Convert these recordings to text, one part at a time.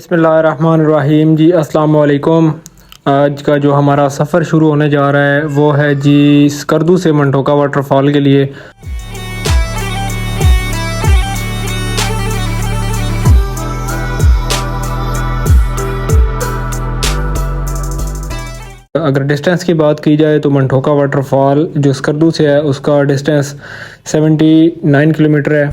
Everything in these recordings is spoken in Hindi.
बिस्मिल्लाहिर्रहमानिर्रहीम जी, अस्सलाम वालेकुम। आज का जो हमारा सफ़र शुरू होने जा रहा है वो है जी स्कर्दू से मंठोका वाटरफॉल के लिए। अगर डिस्टेंस की बात की जाए तो मंठोका वाटरफॉल जो स्कर्दू से है उसका डिस्टेंस 79 किलोमीटर है।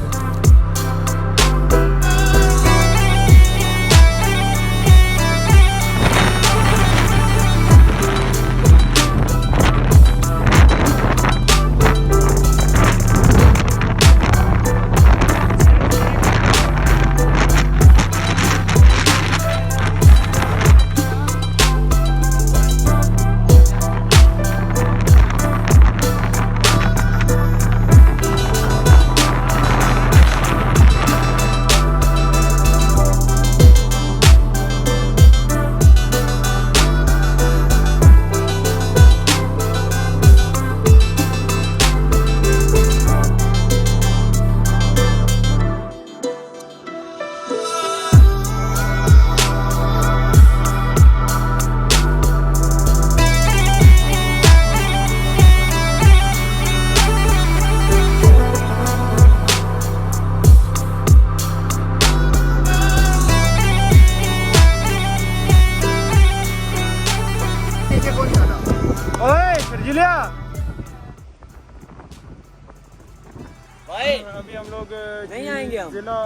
अभी हम लोग नहीं आएंगे, जिला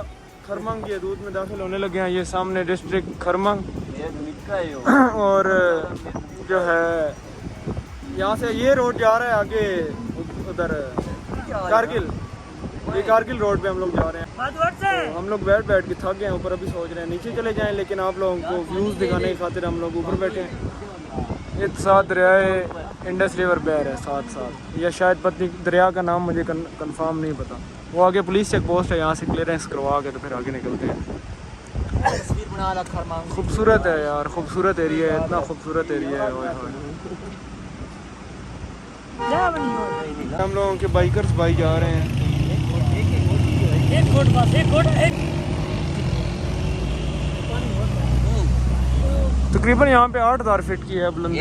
खरमंग के दूध में दाखिल होने लगे हैं। ये सामने डिस्ट्रिक्ट खरमंग और जो है यहाँ से ये रोड जा रहा है आगे उधर कारगिल। ये कारगिल रोड पे हम लोग जा रहे हैं। तो हम लोग बैठ के थक गए हैं ऊपर, अभी सोच रहे हैं नीचे चले जाएं, लेकिन आप लोगों को व्यूज़ दिखाने की खातिर हम लोग ऊपर बैठे हैं। एक साथ दरिया इंडस रिवर बह रहा है साथ या शायद पत्नी दरिया का नाम मुझे कंफर्म नहीं पता। वो आगे पुलिस चेक पोस्ट है, यहाँ से क्लियरेंस करवा के तो फिर आगे निकलते हैं। खूबसूरत है यार, खूबसूरत एरिया है, इतना खूबसूरत एरिया है। हम लोगों के बाइकर्स भाई जा रहे हैं। तकरीबन यहाँ पे 8000 फीट की है बुलंदी।